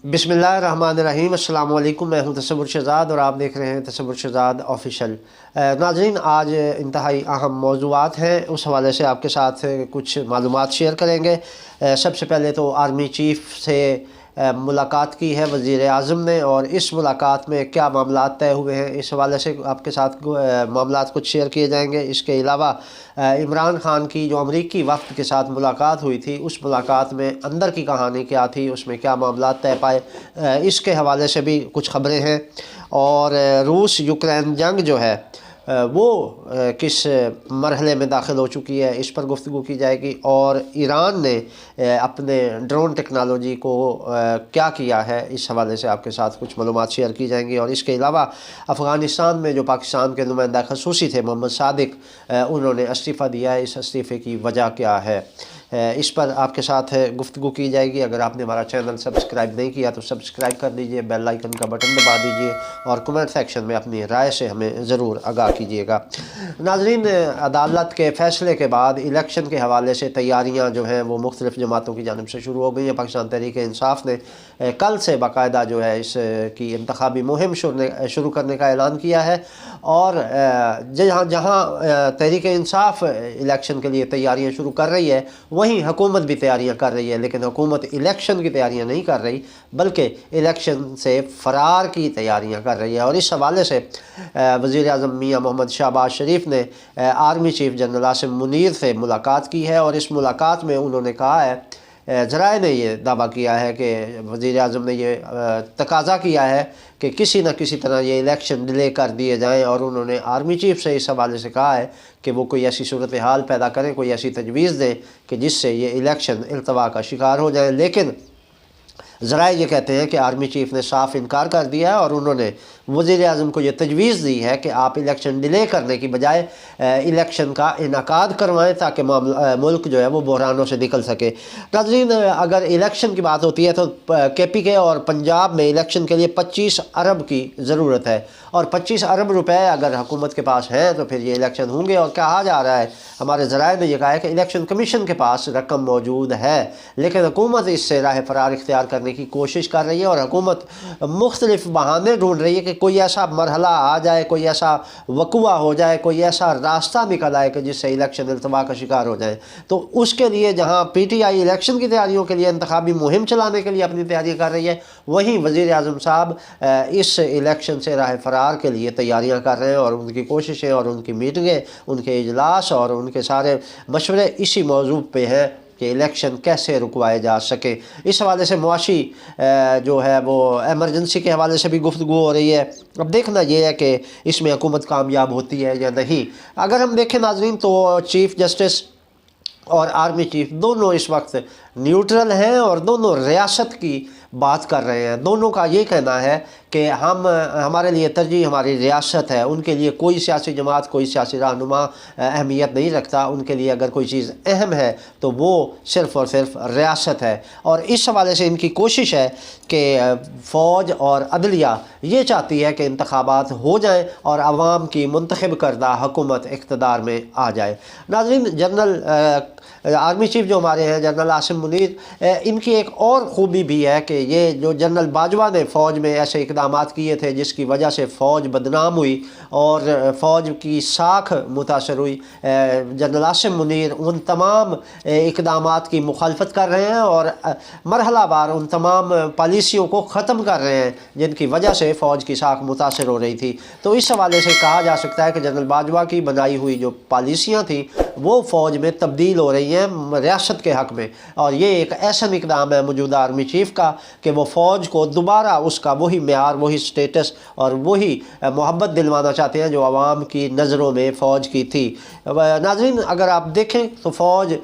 بسم اللہ الرحمن الرحیم۔ السلام علیکم، میں ہوں تصور شہزاد اور آپ دیکھ رہے ہیں تصور شہزاد آفیشیل۔ ناظرین، آج انتہائی اہم موضوعات ہیں، اس حوالے سے آپ کے ساتھ کچھ معلومات شیئر کریں گے۔ سب سے پہلے تو آرمی چیف سے ملاقات کی ہے وزیر اعظم نے، اور اس ملاقات میں کیا معاملات طے ہوئے ہیں اس حوالے سے آپ کے ساتھ معاملات کچھ شیئر کیے جائیں گے۔ اس کے علاوہ عمران خان کی جو امریکی وفد کے ساتھ ملاقات ہوئی تھی، اس ملاقات میں اندر کی کہانی کیا تھی، اس میں کیا معاملات طے پائے، اس کے حوالے سے بھی کچھ خبریں ہیں۔ اور روس یوکرین جنگ جو ہے وہ کس مرحلے میں داخل ہو چکی ہے، اس پر گفتگو کی جائے گی۔ اور ایران نے اپنے ڈرون ٹیکنالوجی کو کیا کیا ہے، اس حوالے سے آپ کے ساتھ کچھ معلومات شیئر کی جائیں گی۔ اور اس کے علاوہ افغانستان میں جو پاکستان کے نمائندہ خصوصی تھے محمد صادق، انہوں نے استعفیٰ دیا ہے، اس استعفے کی وجہ کیا ہے، اس پر آپ کے ساتھ گفتگو کی جائے گی۔ اگر آپ نے ہمارا چینل سبسکرائب نہیں کیا تو سبسکرائب کر دیجئے، بیل آئیکن کا بٹن دبا دیجئے اور کمنٹ سیکشن میں اپنی رائے سے ہمیں ضرور آگاہ کیجئے گا۔ ناظرین، عدالت کے فیصلے کے بعد الیکشن کے حوالے سے تیاریاں جو ہیں وہ مختلف جماعتوں کی جانب سے شروع ہو گئی ہیں۔ پاکستان تحریک انصاف نے کل سے باقاعدہ جو ہے اس کی انتخابی مہم شروع کرنے کا اعلان کیا ہے، اور جہاں تحریک انصاف الیکشن کے لیے تیاریاں شروع کر رہی ہے، وہیں حکومت بھی تیاریاں کر رہی ہے، لیکن حکومت الیکشن کی تیاریاں نہیں کر رہی بلکہ الیکشن سے فرار کی تیاریاں کر رہی ہے۔ اور اس حوالے سے وزیر اعظم میاں محمد شہباز شریف نے army chief general Asim Munir سے ملاقات کی ہے، اور اس ملاقات میں انہوں نے کہا ہے، ذرائع نے یہ دعویٰ کیا ہے کہ وزیر اعظم نے یہ تقاضا کیا ہے کہ کسی نہ کسی طرح یہ الیکشن ڈیلے کر دیے جائیں، اور انہوں نے آرمی چیف سے اس حوالے سے کہا ہے کہ وہ کوئی ایسی صورتحال پیدا کریں، کوئی ایسی تجویز دیں کہ جس سے یہ الیکشن التوا کا شکار ہو جائیں۔ لیکن ذرائع یہ کہتے ہیں کہ آرمی چیف نے صاف انکار کر دیا ہے، اور انہوں نے وزیر اعظم کو یہ تجویز دی ہے کہ آپ الیکشن ڈیلے کرنے کی بجائے الیکشن کا انعقاد کروائیں تاکہ ملک جو ہے وہ بحرانوں سے نکل سکے۔ ناظرین، اگر الیکشن کی بات ہوتی ہے تو کے پی کے اور پنجاب میں الیکشن کے لیے 25 ارب کی ضرورت ہے، اور 25 ارب روپے اگر حکومت کے پاس ہیں تو پھر یہ الیکشن ہوں گے۔ اور کہا جا رہا ہے، ہمارے ذرائع نے یہ کہا ہے کہ الیکشن کمیشن کے پاس رقم موجود ہے، لیکن حکومت اس سے راہ فرار اختیار کرنے کی کوشش کر رہی ہے، اور حکومت مختلف بہانے ڈھونڈ رہی ہے کہ کوئی ایسا مرحلہ آ جائے، کوئی ایسا وقوع ہو جائے، کوئی ایسا راستہ نکل آئے کہ جس سے الیکشن التوا کا شکار ہو جائے۔ تو اس کے لیے جہاں پی ٹی آئی الیکشن کی تیاریوں کے لیے انتخابی مہم چلانے کے لیے اپنی تیاری کر رہی ہے، وہیں وزیر اعظم صاحب اس الیکشن سے راہ فرار کے لیے تیاریاں کر رہے ہیں، اور ان کی کوششیں اور ان کی میٹنگیں، ان کے اجلاس اور ان کے سارے مشورے اسی موضوع پہ ہیں کہ الیکشن کیسے رکوائے جا سکے۔ اس حوالے سے معاشی جو ہے وہ ایمرجنسی کے حوالے سے بھی گفتگو ہو رہی ہے۔ اب دیکھنا یہ ہے کہ اس میں حکومت کامیاب ہوتی ہے یا نہیں۔ اگر ہم دیکھیں ناظرین تو چیف جسٹس اور آرمی چیف دونوں اس وقت نیوٹرل ہیں، اور دونوں ریاست کی بات کر رہے ہیں۔ دونوں کا یہ کہنا ہے کہ ہمارے لیے ترجیح ہماری ریاست ہے، ان کے لیے کوئی سیاسی جماعت، کوئی سیاسی رہنما اہمیت نہیں رکھتا، ان کے لیے اگر کوئی چیز اہم ہے تو وہ صرف اور صرف ریاست ہے۔ اور اس حوالے سے ان کی کوشش ہے کہ فوج اور عدلیہ یہ چاہتی ہے کہ انتخابات ہو جائیں اور عوام کی منتخب کردہ حکومت اقتدار میں آ جائے۔ ناظرین، جنرل آرمی چیف جو ہمارے ہیں جنرل عاصم منیر، ان کی ایک اور خوبی بھی ہے کہ یہ جو جنرل باجوہ نے فوج میں ایسے اقدامات کیے تھے جس کی وجہ سے فوج بدنام ہوئی اور فوج کی ساکھ متاثر ہوئی، جنرل عاصم منیر ان تمام اقدامات کی مخالفت کر رہے ہیں، اور مرحلہ وار ان تمام پالیسیوں کو ختم کر رہے ہیں جن کی وجہ سے فوج کی ساکھ متاثر ہو رہی تھی۔ تو اس حوالے سے کہا جا سکتا ہے کہ جنرل باجوہ کی بنائی ہوئی جو پالیسیاں تھیں وہ فوج میں تبدیل ہو رہی ہیں ریاست کے حق میں، اور یہ ایک ایسا اقدام ہے موجودہ آرمی چیف کا کہ وہ فوج کو دوبارہ اس کا وہی معیار، وہی سٹیٹس اور وہی محبت دلوانا چاہتے ہیں جو عوام کی نظروں میں فوج کی تھی۔ ناظرین، اگر آپ دیکھیں تو فوج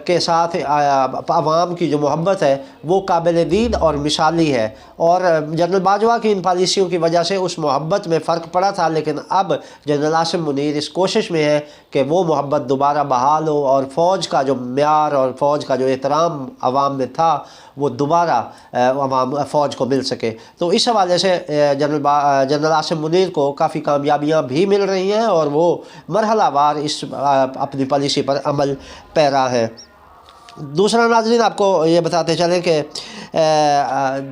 کے ساتھ عوام کی جو محبت ہے وہ قابل دید اور مثالی ہے، اور جنرل باجوہ کی ان پالیسیوں کی وجہ سے اس محبت میں فرق پڑا تھا، لیکن اب جنرل عاصم منیر اس کوشش میں ہے کہ وہ محبت دوبارہ بحال ہو، اور فوج کا جو معیار اور فوج کا جو احترام عوام میں تھا وہ دوبارہ فوج کو مل سکے۔ تو اس حوالے سے جنرل عاصم منیر کو کافی کامیابیاں بھی مل رہی ہیں، اور وہ مرحلہ وار اس اپنی پالیسی پر عمل پیرا ہے۔ दूसरा नाज़रीन आपको ये बताते चलें कि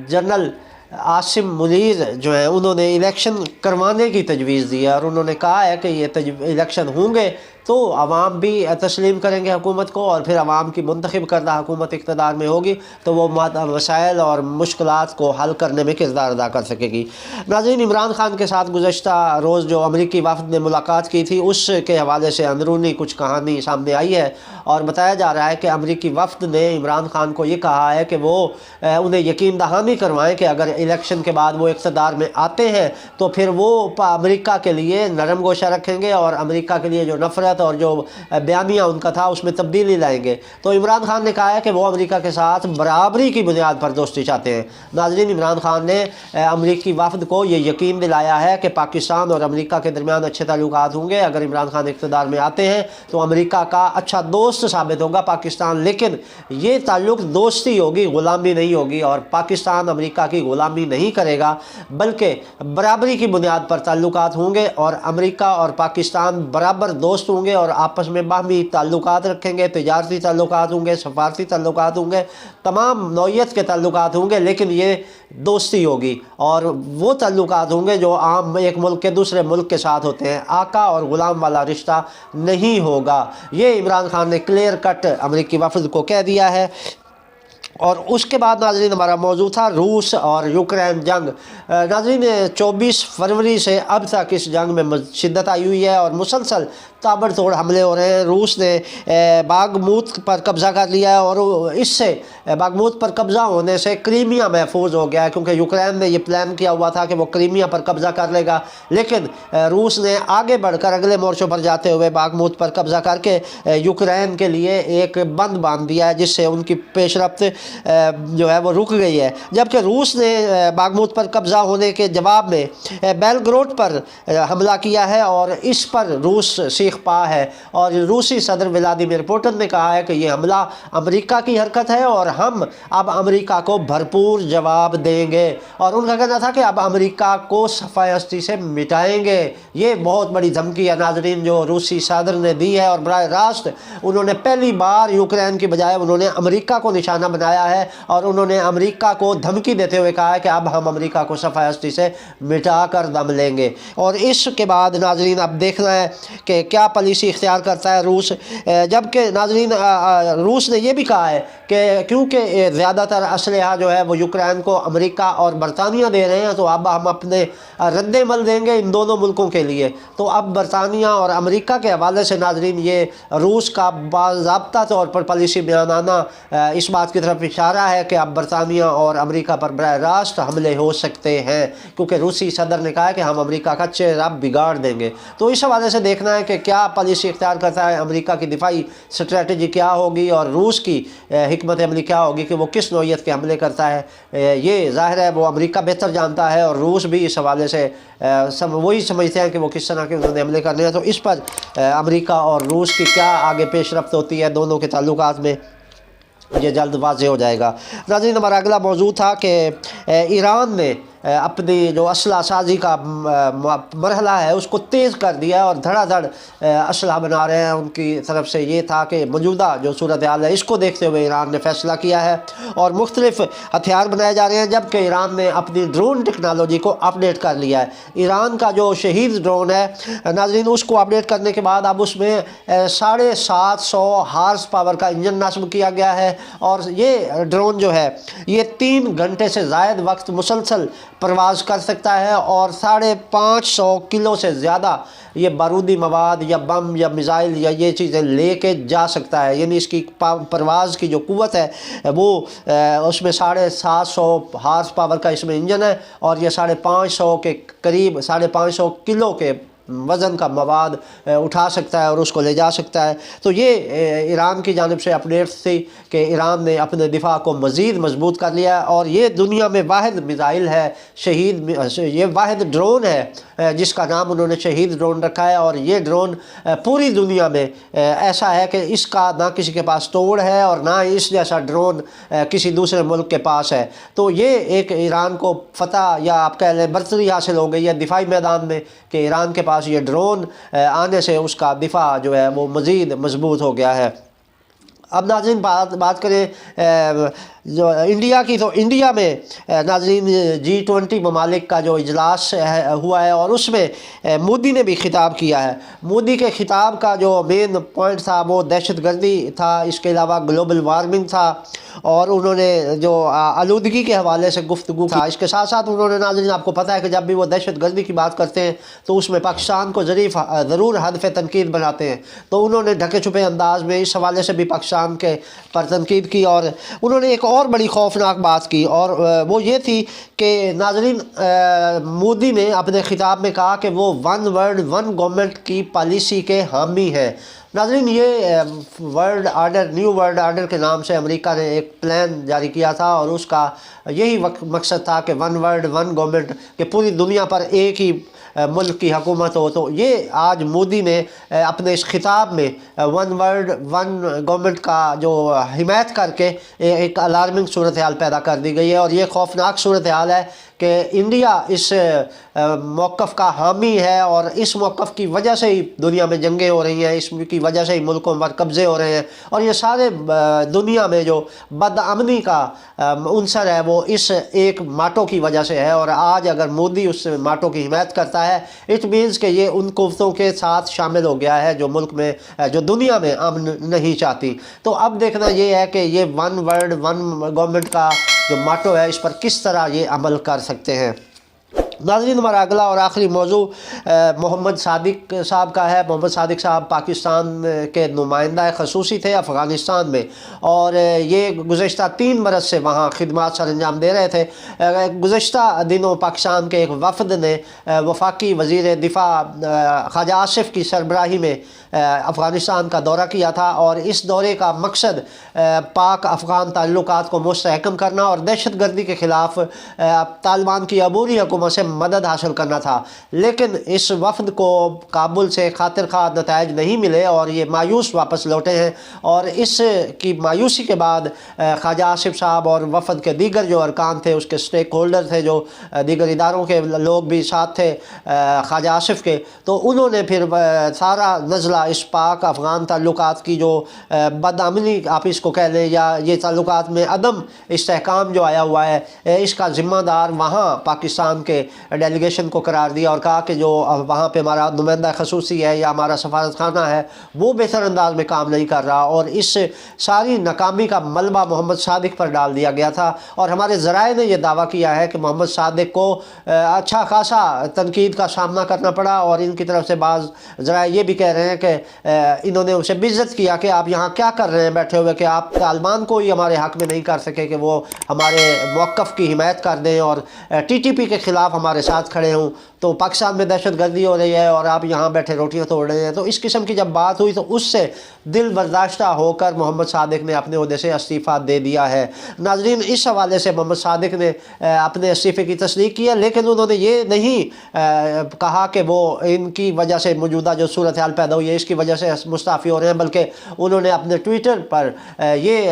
जनरल आसिम मुनीर जो है उन्होंने इलेक्शन करवाने की तजवीज़ दी है और उन्होंने कहा है कि ये इलेक्शन होंगे तो आवाम भी तस्लीम करेंगे हुकूमत को और फिर आवाम की मुंतखब करदा हुकूमत इक़्तिदार में होगी तो वो मसाइल और मुश्किलात को हल करने में किरदार अदा कर सकेगी। नाज़रीन, इमरान खान के साथ गुज़श्ता रोज़ जो अमरीकी वफ़द ने मुलाकात की थी उसके हवाले से अंदरूनी कुछ कहानी सामने आई है और बताया जा रहा है कि अमरीकी वफ़द ने इमरान खान को ये कहा है कि वो उन्हें यकीन दहानी करवाएं कि अगर इलेक्शन के बाद वो इक़्तिदार में आते हैं तो फिर वो अमरीका के लिए नरम गोशा रखेंगे और अमरीका के लिए जो नफ़रत और जो बयानिया उनका था उसमें तब्दीली लाएंगे। तो इमरान खान ने कहा है कि वो अमेरिका के साथ बराबरी की बुनियाद पर दोस्ती चाहते हैं। नाज़रीन, इमरान खान ने अमेरिकी वफ़द को ये यकीन दिलाया है कि पाकिस्तान और अमेरिका के दरमियान अच्छे ताल्लुकात होंगे। अगर इमरान खान इक़्तिदार में आते हैं तो अमेरिका का अच्छा दोस्त साबित होगा पाकिस्तान, लेकिन ये ताल्लुक़ दोस्ती होगी, ग़ुलामी नहीं होगी और पाकिस्तान अमेरिका की ग़ुलामी नहीं करेगा बल्कि बराबरी की बुनियाद पर ताल्लुकात होंगे और अमेरिका और पाकिस्तान बराबर दोस्त होंगे और आपस में बाहमी ताल्लुकात रखेंगे, तिजारती ताल्लुकात होंगे, सफारती ताल्लुकात होंगे, तमाम नौइयत के ताल्लुकात होंगे, लेकिन ये दोस्ती होगी और वो ताल्लुकात होंगे जो आम एक मुल्क के दूसरे मुल्क के साथ होते हैं। आका और ग़ुलाम वाला रिश्ता नहीं होगा। ये इमरान खान ने क्लियर कट अमेरिकी वफ़द को कह दिया है। और उसके बाद नाज़रीन हमारा मौजू था रूस और यूक्रेन जंग। नाज़रीन, 24 फरवरी से अब तक इस जंग में शिद्दत आई हुई है और मुसलसल ताबड़तोड़ हमले हो रहे हैं। रूस ने बागमुत पर कब्ज़ा कर लिया है और इससे बागमुत पर कब्ज़ा होने से क्रीमिया महफूज हो गया है, क्योंकि यूक्रेन ने यह प्लान किया हुआ था कि वो क्रीमिया पर कब्ज़ा कर लेगा, लेकिन रूस ने आगे बढ़कर अगले मोर्चों पर जाते हुए बागमुत पर कब्ज़ा करके यूक्रेन के लिए एक बंद बांध दिया है, जिससे उनकी पेशरफ्त जो है वो रुक गई है। जबकि रूस ने बागमुत पर कब्ज़ा होने के जवाब में बेलग्रोड पर हमला किया है और इस पर रूस सीख पा है और रूसी सदर व्लादिमीर पुतिन ने कहा है कि ये हमला अमेरिका की हरकत है और हम अब अमेरिका को भरपूर जवाब देंगे। और उनका कहना था कि अब अमेरिका को सफ़ाई हस्ती से मिटाएंगे। ये बहुत बड़ी धमकी है नाज़रीन जो रूसी सदर ने दी है और बराह रास्त उन्होंने पहली बार यूक्रेन की बजाय उन्होंने अमेरिका को निशाना बनाया है और उन्होंने अमेरिका को धमकी देते हुए कहा है कि अब हम अमेरिका को सफ़ाई हस्ती से मिटा कर दम लेंगे। और इसके बाद नाज़रीन अब देखना है कि क्या पॉलिसी इख्तियार करता है रूस। जबकि नाज़रीन रूस ने यह भी कहा है कि क्योंकि ज़्यादातर असलहा जो है वो यूक्रेन को अमेरिका और बरतानिया दे रहे हैं तो अब हम अपने रद्द-ए-अमल देंगे इन दोनों मुल्कों के लिए। तो अब बरतानिया और अमेरिका के हवाले से नाज़रीन ये रूस का बाज़ाब्ता तौर पर पॉलिसी बयान आना इस बात की तरफ इशारा है कि अब बरतानिया और अमेरिका पर बराह रास्त हमले हो सकते हैं, क्योंकि रूसी सदर ने कहा है कि हम अमेरिका का चेहरा बिगाड़ देंगे। तो इस हवाले से देखना है कि क्या पॉलिसी इख्तियार करता है, अमेरिका की दिफाई स्ट्रेटजी क्या होगी और रूस की हिकमत अमली क्या होगी कि वो किस नौइयत के हमले करता है। ये ज़ाहिर है वो अमेरिका बेहतर जानता है और रूस भी इस हवाले से वही समझते हैं कि वो किस तरह के उन्होंने हमले करने हैं। तो इस पर अमेरिका और रूस की क्या आगे पेशरफ्त होती है दोनों के ताल्लुकात में, ये जल्द वाज़ेह हो जाएगा। नाज़रीन, हमारा अगला मौजू था कि ईरान ने अपनी जो असला साजी का मरहला है उसको तेज़ कर दिया और धड़ाधड़ असला बना रहे हैं। उनकी तरफ से ये था कि मौजूदा जो सूरत हाल है इसको देखते हुए ईरान ने फ़ैसला किया है और मुख्तलिफ़ हथियार बनाए जा रहे हैं। जबकि ईरान ने अपनी ड्रोन टेक्नोलॉजी को अपडेट कर लिया है। ईरान का जो शहीद ड्रोन है नाज़रीन उसको अपडेट करने के बाद अब उसमें 750 हार्स पावर का इंजन नस्ब किया गया है और ये ड्रोन जो है ये 3 घंटे से ज़ायद वक्त मुसलसल परवाज़ कर सकता है और 550 किलो से ज़्यादा ये बारूदी मवाद या बम या मिज़ाइल या ये चीज़ें लेके जा सकता है। यानी इसकी परवाज़ की जो क़ुव्वत है वो उसमें 750 हार्स पावर का इसमें इंजन है और ये 550 के करीब 550 किलो के वज़न का मवाद उठा सकता है और उसको ले जा सकता है। तो ये ईरान की जानिब से अपडेट्स थी कि ईरान ने अपने दिफा को मज़ीद मजबूत कर लिया और ये दुनिया में वाहिद मिज़ाइल है शहीद, ये वाहिद ड्रोन है जिसका नाम उन्होंने शहीद ड्रोन रखा है। और ये ड्रोन पूरी दुनिया में ऐसा है कि इसका ना किसी के पास तोड़ है और ना इस जैसा ड्रोन किसी दूसरे मुल्क के पास है। तो ये एक ईरान को फ़तह या आप कह लें बर्तरी हासिल हो गई है दिफाई मैदान में कि ईरान के पास ये ड्रोन आने से उसका दिफा जो है वो मज़ीद मजबूत हो गया है। अब नाज़रीन बात करें जो इंडिया की, तो इंडिया में नाज़रीन G20 ममालिक का जो इजलास हुआ है और उसमें मोदी ने भी खिताब किया है। मोदी के खिताब का जो मेन पॉइंट था वो दहशतगर्दी था, इसके अलावा ग्लोबल वार्मिंग था और उन्होंने जो आलूदगी के हवाले से गुफ्तगू था। इसके साथ साथ उन्होंने नाज़रीन आपको पता है कि जब भी वो दहशतगर्दी की बात करते हैं तो उसमें पाकिस्तान को ज़रूर हदफ तनकीद बनाते हैं। तो उन्होंने ढके छुपे अंदाज में इस हवाले से भी पाकिस्तान के पर तनकीद की और उन्होंने एक और बड़ी खौफनाक बात की और वो ये थी कि नाज़रीन मोदी ने अपने खिताब में कहा कि वो वन वर्ल्ड वन गवर्नमेंट की पॉलिसी के हामी हैं। नाज़रीन ये world order, new world order के नाम से अमेरिका ने एक प्लान जारी किया था और उसका यही मकसद था कि वन वर्ल्ड वन गवर्नमेंट, कि पूरी दुनिया पर एक ही मुल्क की हुकूमत हो। तो ये आज मोदी ने अपने इस खिताब में वन वर्ल्ड वन गवर्नमेंट का जो हिमायत करके एक अलार्मिंग सूरत हाल पैदा कर दी गई है और ये खौफनाक सूरत हाल है कि इंडिया इस मौक़िफ़ का हामी है और इस मौक़िफ़ की वजह से ही दुनिया में जंगें हो रही हैं, इसकी वजह से ही मुल्कों पर कब्ज़े हो रहे हैं और ये सारे दुनिया में जो बदअमनी का उनसर है वो इस एक माटो की वजह से है। और आज अगर मोदी उस माटो की हिमायत करता है, इट मीन्स कि ये उन कुव्वतों के साथ शामिल हो गया है जो मुल्क में, जो दुनिया में अमन नहीं चाहती। तो अब देखना ये है कि ये वन वर्ल्ड वन गवर्नमेंट का जो माटो है इस पर किस तरह ये अमल कर सकते हैं। नाज़रीन हमारा अगला और आखिरी मौजू मोहम्मद सादिक साहब का है। मोहम्मद सादिक साहब पाकिस्तान के नुमाइंदा खसूसी थे अफ़गानिस्तान में और ये गुज़श्ता 3 बरस से वहाँ खिदमत सर अंजाम दे रहे थे। गुज़श्ता दिनों पाकिस्तान के एक वफ़द ने वफाकी वज़ीर दिफ़ा ख्वाजा आसिफ की सरबराही में अफ़गानिस्तान का दौरा किया था और इस दौरे का मकसद पाक अफ़गान ताल्लुकात को मुस्तहकम करना और दहशतगर्दी के ख़िलाफ़ तालिबान की अबूरी हुकूमत से मदद हासिल करना था। लेकिन इस वफ़द को काबुल से खातिर खा नताइज नहीं मिले और ये मायूस वापस लौटे हैं और इस की मायूसी के बाद ख्वाजा आसिफ साहब और वफ़द के दीगर जो अरकान थे, उसके स्टेक होल्डर थे, जो दीगर इदारों के लोग भी साथ थे ख्वाजा आसिफ के, तो उन्होंने फिर सारा नज़ला इस पाक अफ़गान ताल्लुकात की जो बदअमनी आप इसको कह लें या ये ताल्लुकात में अदम इस्तेहकाम जो आया हुआ है, इसका ज़िम्मेदार वहाँ पाकिस्तान के डेलीगेशन को करार दिया और कहा कि जो वहाँ पे हमारा नुमाइंदा खसूसी है या हमारा सफारत खाना है वो बेहतर अंदाज में काम नहीं कर रहा और इस सारी नाकामी का मलबा मोहम्मद सादिक पर डाल दिया गया था। और हमारे ज़राए ने यह दावा किया है कि मोहम्मद सादिक को अच्छा खासा तनकीद का सामना करना पड़ा और इनकी तरफ से बाज़ ज़राए ये भी कह रहे हैं कि इन्होंने उसे बेइज्जत किया कि आप यहाँ क्या कर रहे हैं बैठे हुए, कि आप तालिबान को ही हमारे हक़ में नहीं कर सके कि वो हमारे मौक़िफ़ की हिमायत कर दें और TTP के ख़िलाफ़ हमारे साथ खड़े हों। तो पाकिस्तान में दहशतगर्दी हो रही है और आप यहाँ बैठे रोटियाँ तोड़ रहे हैं। तो इस किस्म की जब बात हुई तो उससे दिल बर्दाश्ता होकर मोहम्मद सादिक ने अपने ओहदे से इस्तीफ़ा दे दिया है। नाज़रीन इस हवाले से मोहम्मद सादिक ने अपने इस्तीफ़े की तस्दीक की है, लेकिन उन्होंने ये नहीं कहा कि वो इनकी वजह से मौजूदा जो सूरत हाल पैदा हुई है इसकी वजह से मुस्ताफ़ी हो रहे हैं, बल्कि उन्होंने अपने ट्विटर पर ये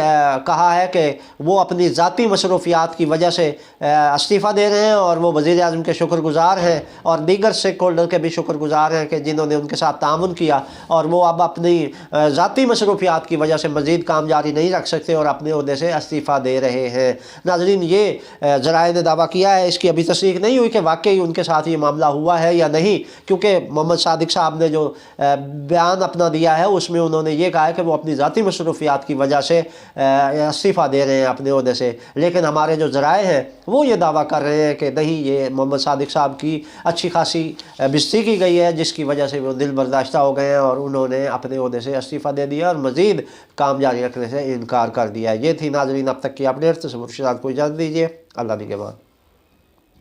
कहा है कि वो अपनी ज़ाती मसरूफियात की वजह से इस्तीफ़ा दे रहे हैं और वो वज़ीर आज़म के शुक्रगुज़ार हैं और दीगर स्टेक होल्डर के भी शुक्रगुज़ार हैं कि जिन्होंने उनके साथ तामुन किया और वो अब अपनी ज़ाती मसरूफियात की वजह से मज़ीद काम जारी नहीं रख सकते और अपने ओहदे से इस्तीफ़ा दे रहे हैं। नाज़रीन ये ज़राए ने दावा किया है, इसकी अभी तस्दीक नहीं हुई कि वाकई उनके साथ ये मामला हुआ है या नहीं, क्योंकि मोहम्मद सादिक साहब ने जो बयान अपना दिया है उसमें उन्होंने ये कहा है कि वो अपनी ज़ाती मसरूफियात की वजह से इस्तीफ़ा दे रहे हैं अपने ओहदे से। लेकिन हमारे जो ज़राए हैं वो ये दावा कर रहे हैं कि नहीं, ये मोहम्मद सादिक साहब की अच्छी खासी बेइज्जती की गई है जिसकी वजह से वो दिल बर्दाश्ता हो गए हैं और उन्होंने अपने ओहदे से इस्तीफ़ा दे दिया और मज़ीद काम जारी रखने से इनकार कर दिया है। ये थी नाज़रीन अब तक की अपडेट। तसव्वुर शुदा को इजाज़त दीजिए। अल्लाह निगहबान।